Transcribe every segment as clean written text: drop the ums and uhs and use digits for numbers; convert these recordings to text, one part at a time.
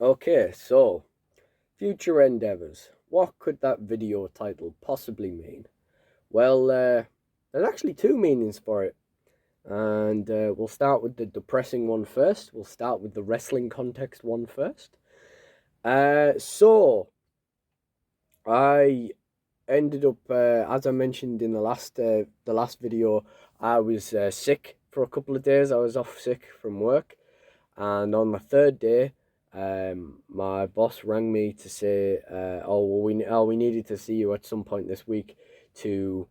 Okay, so future endeavours. What could that video title possibly mean? Well, there's actually two meanings for it, and we'll start with the depressing one first. We'll start with the wrestling context one first. So I ended up, as I mentioned in the last video, I was sick for a couple of days. I was off sick from work, and on the third day, my boss rang me to say, "Oh, well, we needed to see you at some point this week to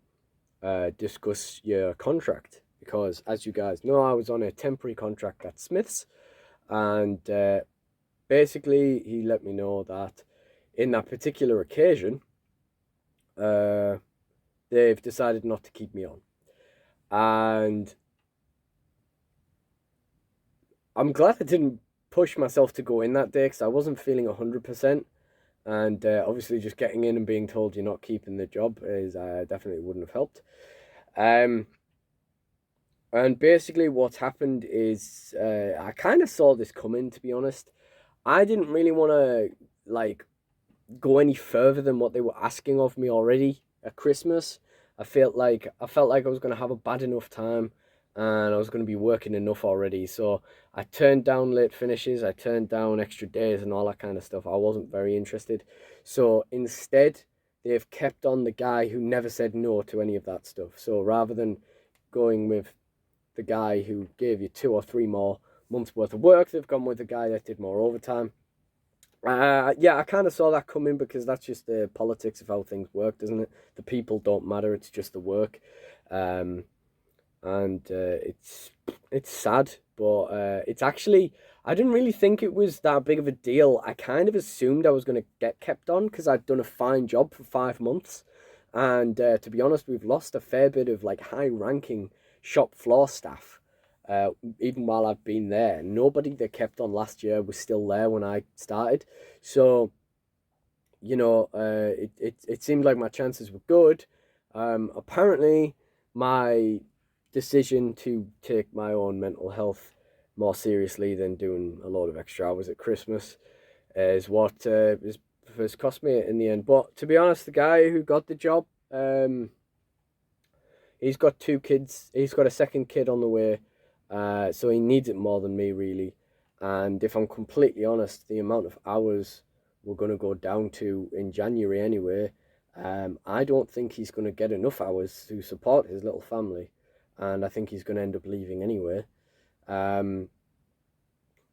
discuss your contract because, as you guys know, I was on a temporary contract at Smiths, and basically he let me know that in that particular occasion, uh, they've decided not to keep me on, and I'm glad I didn't push myself to go in that day because I wasn't feeling 100%. And obviously, just getting in and being told you're not keeping the job is definitely wouldn't have helped. Um, and basically, what's happened is I kind of saw this coming. To be honest, I didn't really want to like go any further than what they were asking of me already at Christmas. I felt like I was gonna have a bad enough time, and I was gonna be working enough already. So I turned down late finishes, I turned down extra days and all that kind of stuff. I wasn't very interested. So instead, they've kept on the guy who never said no to any of that stuff. So rather than going with the guy who gave you 2 or 3 more months worth of work, they've gone with the guy that did more overtime. Yeah, I kind of saw that coming because that's just the politics of how things work, doesn't it? The people don't matter; it's just the work, um, and it's sad, but it's actually I didn't really think it was that big of a deal. I kind of assumed I was going to get kept on because I'd done a fine job for 5 months, and to be honest, we've lost a fair bit of like high-ranking shop floor staff uh, even while I've been there. Nobody that kept on last year was still there when I started. So, it seemed like my chances were good. Apparently, my decision to take my own mental health more seriously than doing a lot of extra hours at Christmas is what has cost me in the end. But to be honest, the guy who got the job, he's got 2 kids. He's got a second kid on the way, so he needs it more than me, really. And if I'm completely honest, the amount of hours we're going to go down to in January anyway, I don't think he's going to get enough hours to support his little family. And I think he's going to end up leaving anyway. Um,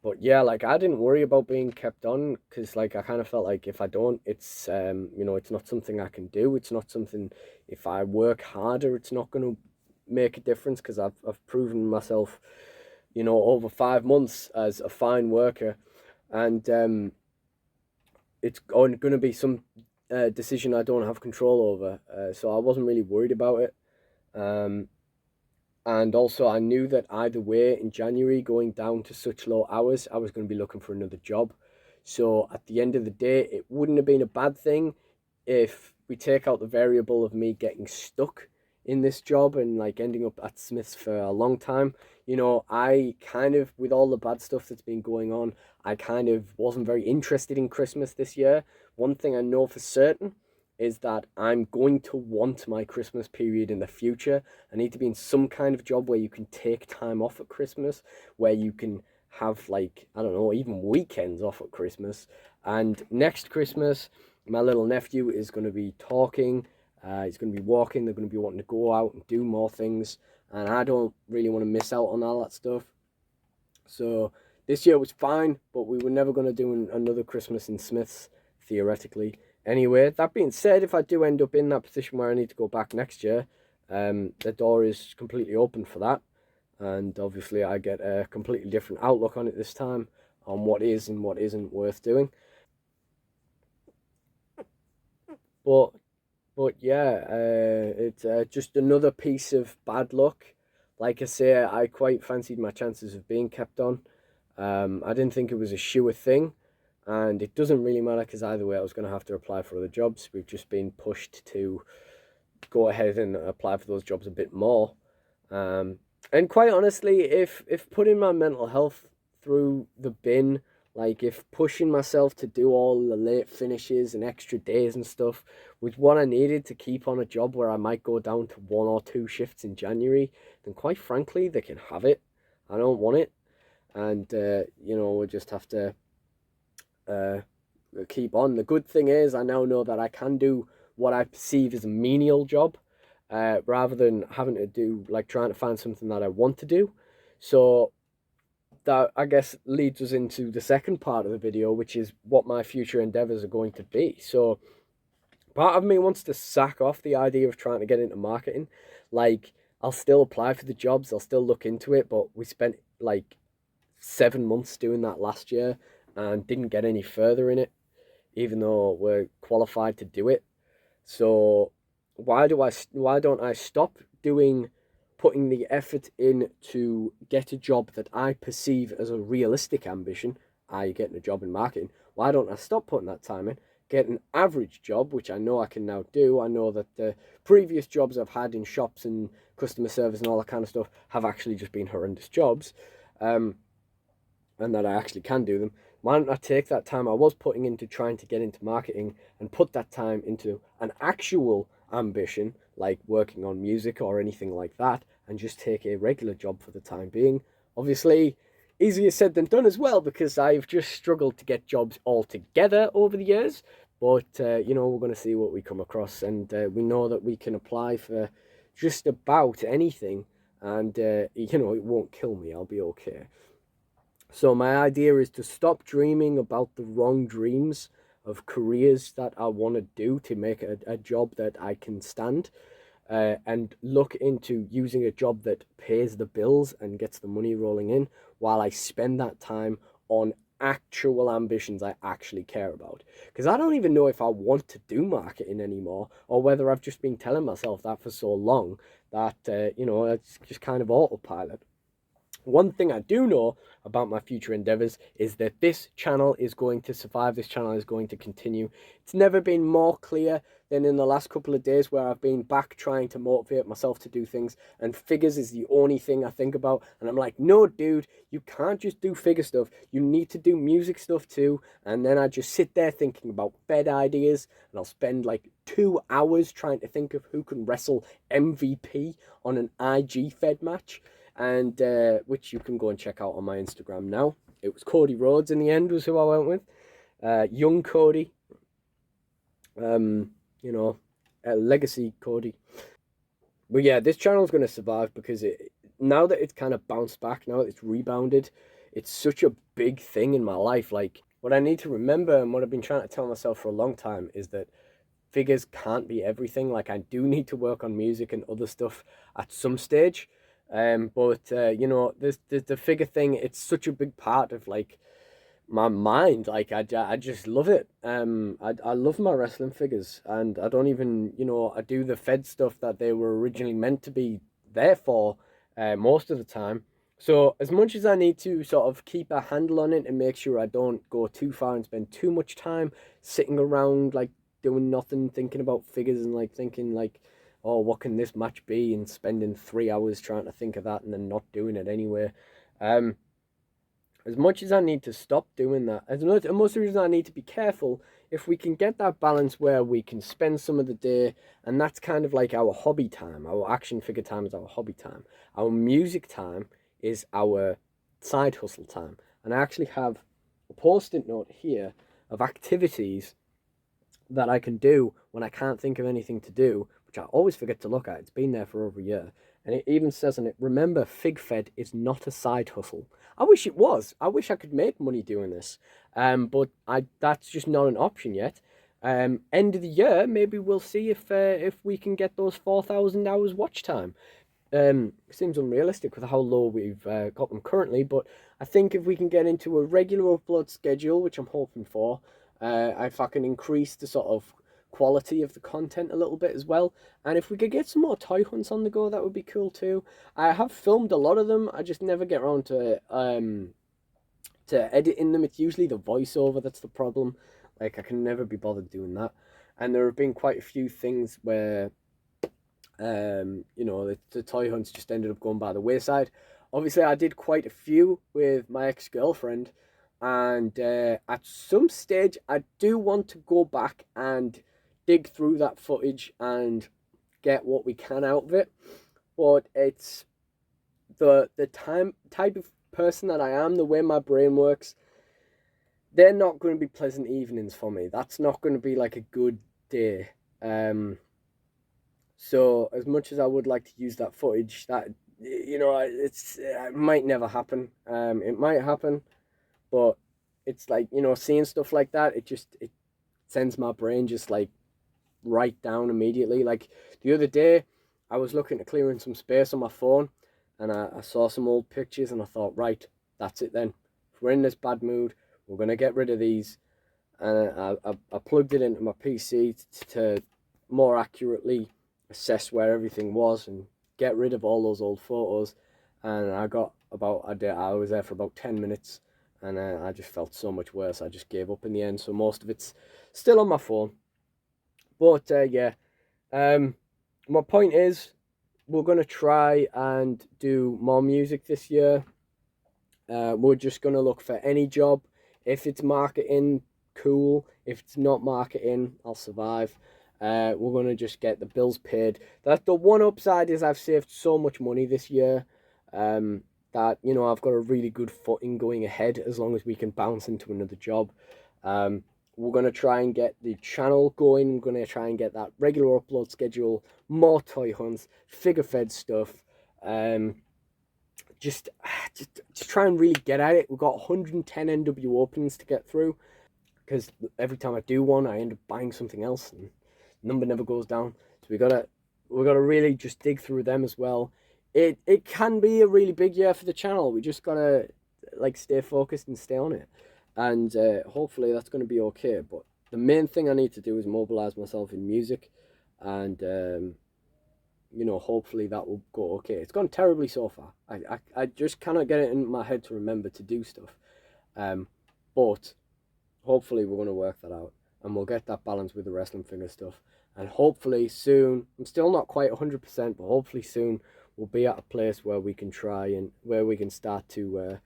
but yeah, like I didn't worry about being kept on because like I kind of felt like if I don't, it's not something I can do. It's not something if I work harder, it's not going to make a difference because I've proven myself, over 5 months as a fine worker, and it's going to be some decision I don't have control over. So I wasn't really worried about it. Um, and also, I knew that either way, in January, going down to such low hours, I was going to be looking for another job. So at the end of the day, it wouldn't have been a bad thing if we take out the variable of me getting stuck in this job and like ending up at Smith's for a long time. I kind of, with all the bad stuff that's been going on, I kind of wasn't very interested in Christmas this year. One thing I know for certain is that I'm going to want my Christmas period in the future. I need to be in some kind of job where you can take time off at Christmas, where you can have like, I don't know, even weekends off at Christmas. And next Christmas, my little nephew is going to be talking, he's going to be walking, they're going to be wanting to go out and do more things. And I don't really want to miss out on all that stuff. So this year was fine, but we were never going to do another Christmas in Smiths, theoretically. Anyway, that being said, if I do end up in that position where I need to go back next year, the door is completely open for that. And obviously, I get a completely different outlook on it this time, on what is and what isn't worth doing. But but yeah, it's just another piece of bad luck. Like I say, I quite fancied my chances of being kept on. I didn't think it was a sure thing, and it doesn't really matter because either way, I was going to have to apply for other jobs. We've just been pushed to go ahead and apply for those jobs a bit more. And quite honestly, if putting my mental health through the bin Like, if pushing myself to do all the late finishes and extra days and stuff was what I needed to keep on a job where I might go down to 1 or 2 shifts in January, then quite frankly, they can have it. I don't want it. And, we'll just have to uh, keep on. The good thing is, I now know that I can do what I perceive as a menial job, rather than having to do like trying to find something that I want to do. So that, I guess, leads us into the second part of the video, which is what my future endeavors are going to be. So part of me wants to sack off the idea of trying to get into marketing. Like, I'll still apply for the jobs, I'll still look into it, but we spent like 7 months doing that last year and didn't get any further in it, even though we're qualified to do it. So why don't I stop doing putting the effort in to get a job that I perceive as a realistic ambition, i.e. getting a job in marketing? Why don't I stop putting that time in, get an average job, which I know I can now do? I know that the previous jobs I've had in shops and customer service and all that kind of stuff have actually just been horrendous jobs. Um, and that I actually can do them. Why don't I take that time I was putting into trying to get into marketing and put that time into an actual ambition, like working on music or anything like that, and just take a regular job for the time being? Obviously, easier said than done as well, because I've just struggled to get jobs altogether over the years. But, we're going to see what we come across, and we know that we can apply for just about anything, and, it won't kill me. I'll be okay. So my idea is to stop dreaming about the wrong dreams of careers that I want to do to make a job that I can stand, and look into using a job that pays the bills and gets the money rolling in while I spend that time on actual ambitions I actually care about. Because I don't even know if I want to do marketing anymore, or whether I've just been telling myself that for so long that, it's just kind of autopilot. One thing I do know about my future endeavors is that this channel is going to survive. This channel is going to continue. It's never been more clear than in the last couple of days, where I've been back trying to motivate myself to do things, and figures is the only thing I think about. And I'm like, no, dude, you can't just do figure stuff. You need to do music stuff too. And then I just sit there thinking about Fed ideas, and I'll spend like 2 hours trying to think of who can wrestle MVP on an IG Fed match, and which you can go and check out on my Instagram now. It was Cody Rhodes in the end, was who I went with. Young Cody, um, you know, legacy Cody. But yeah, this channel is going to survive because now that it's kind of bounced back, now that it's rebounded, it's such a big thing in my life. Like, what I need to remember, and what I've been trying to tell myself for a long time, is that figures can't be everything. Like, I do need to work on music and other stuff at some stage. But the figure thing, it's such a big part of like my mind. Like, I just love it. I love my wrestling figures, and I don't even, I do the Fed stuff that they were originally meant to be there for, most of the time. So as much as I need to sort of keep a handle on it and make sure I don't go too far and spend too much time sitting around like doing nothing, thinking about figures, and like thinking like, oh, what can this match be, and spending 3 hours trying to think of that and then not doing it anyway. Um, as much as I need to stop doing that, as much as reason I need to be careful, if we can get that balance where we can spend some of the day, and that's kind of like our hobby time. Our action figure time is our hobby time. Our music time is our side hustle time. And I actually have a post-it note here of activities that I can do when I can't think of anything to do, which I always forget to look at. It's been there for over a year. And it even says in it, remember, FigFed is not a side hustle. I wish it was. I wish I could make money doing this. But that's just not an option yet. End of the year, maybe we'll see if we can get those 4,000 hours watch time. Seems unrealistic with how low we've got them currently, but I think if we can get into a regular upload schedule, which I'm hoping for, if I can increase the sort of quality of the content a little bit as well, and if we could get some more toy hunts on the go, that would be cool too. I have filmed a lot of them, I just never get around to editing them. It's usually the voiceover that's the problem. Like, I can never be bothered doing that, and there have been quite a few things where the toy hunts just ended up going by the wayside. Obviously, I did quite a few with my ex-girlfriend, And at some stage, I do want to go back and dig through that footage and get what we can out of it. But it's the type of person that I am, the way my brain works. They're not going to be pleasant evenings for me. That's not going to be like a good day. So as much as I would like to use that footage, that it might never happen. It might happen, but it's like, seeing stuff like that. It sends my brain just like right down immediately. Like the other day, I was looking to clearing some space on my phone, and I saw some old pictures, and I thought, right, that's it then. If we're in this bad mood, we're gonna get rid of these. And I plugged it into my PC to more accurately assess where everything was and get rid of all those old photos. And I was there for about 10 minutes, and I just felt so much worse. I just gave up in the end. So most of it's still on my phone. But yeah, my point is, we're gonna try and do more music this year. We're just gonna look for any job. If it's marketing, cool. If it's not marketing, I'll survive. We're gonna just get the bills paid. That's the one upside, is I've saved so much money this year. That I've got a really good footing going ahead as long as we can bounce into another job. We're going to try and get the channel going. We're going to try and get that regular upload schedule, more toy hunts, figure fed stuff. Just to try and really get at it. We've got 110 NW openings to get through, because every time I do one, I end up buying something else, and the number never goes down. So we gotta really just dig through them as well. It can be a really big year for the channel. We just gotta like stay focused and stay on it, and hopefully that's gonna be okay. But the main thing I need to do is mobilize myself in music, and hopefully that will go okay. It's gone terribly so far. I just cannot get it in my head to remember to do stuff, but hopefully we're going to work that out, and we'll get that balance with the wrestling figure stuff. And hopefully soon, I'm still not quite 100%, but hopefully soon we'll be at a place where we can start to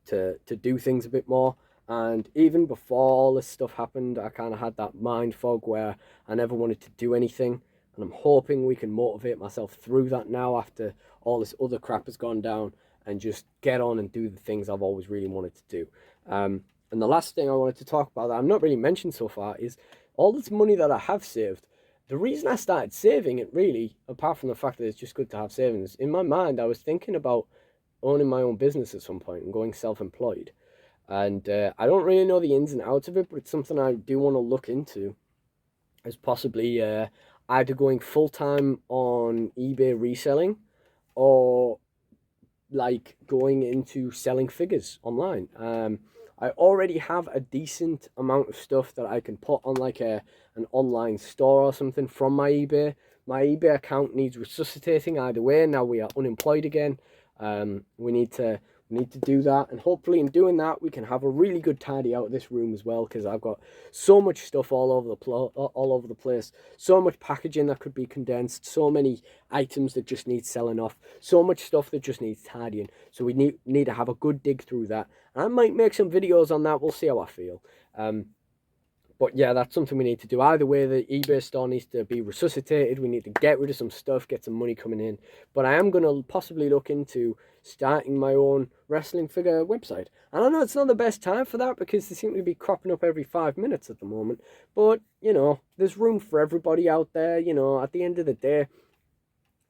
do things a bit more. And even before all this stuff happened, I kind of had that mind fog where I never wanted to do anything. And I'm hoping we can motivate myself through that now, after all this other crap has gone down, and just get on and do the things I've always really wanted to do. And the last thing I wanted to talk about that I've not really mentioned so far is all this money that I have saved. The reason I started saving it, really, apart from the fact that it's just good to have savings, in my mind I was thinking about owning my own business at some point and going self-employed. And I don't really know the ins and outs of it, but it's something I do want to look into, as possibly either going full-time on eBay reselling, or like going into selling figures online. I already have a decent amount of stuff that I can put on like an online store or something from my eBay. My eBay account needs resuscitating either way. Now we are unemployed again. We need to do that, and hopefully in doing that we can have a really good tidy out of this room as well, because I've got so much stuff all over the place, so much packaging that could be condensed, so many items that just need selling off, so much stuff that just needs tidying. So we need to have a good dig through that, and I might make some videos on that. We'll see how I feel. But yeah, that's something we need to do. Either way, the eBay store needs to be resuscitated. We need to get rid of some stuff, get some money coming in. But I am going to possibly look into starting my own wrestling figure website. And I know it's not the best time for that, because they seem to be cropping up every 5 minutes at the moment. But, there's room for everybody out there. At the end of the day,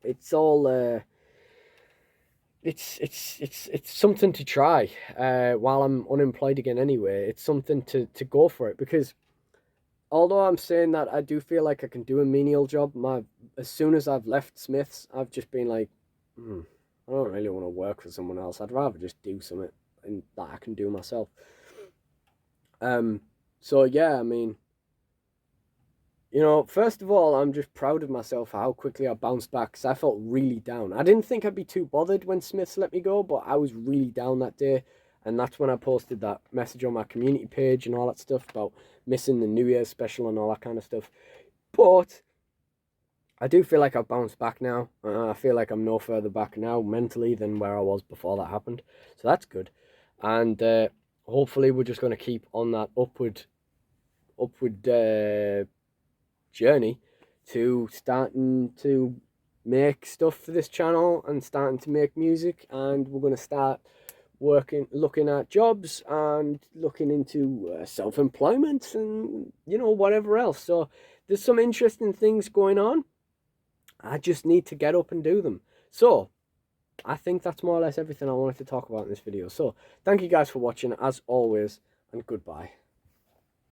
it's all... It's something to try while I'm unemployed again anyway. It's something to go for it, because although I'm saying that, I do feel like I can do a menial job. As soon as I've left Smith's, I've just been like, I don't really want to work for someone else. I'd rather just do something that I can do myself. So yeah, I mean, first of all, I'm just proud of myself for how quickly I bounced back, because I felt really down. I didn't think I'd be too bothered when Smith's let me go, but I was really down that day. And that's when I posted that message on my community page and all that stuff about missing the New Year's special and all that kind of stuff. But I do feel like I've bounced back now. I feel like I'm no further back now mentally than where I was before that happened. So that's good. and hopefully we're just going to keep on that upward journey to starting to make stuff for this channel and starting to make music, and we're going to start looking at jobs and looking into self-employment and whatever else. So there's some interesting things going on. I just need to get up and do them. So I think that's more or less everything I wanted to talk about in this video. So thank you guys for watching as always, and goodbye.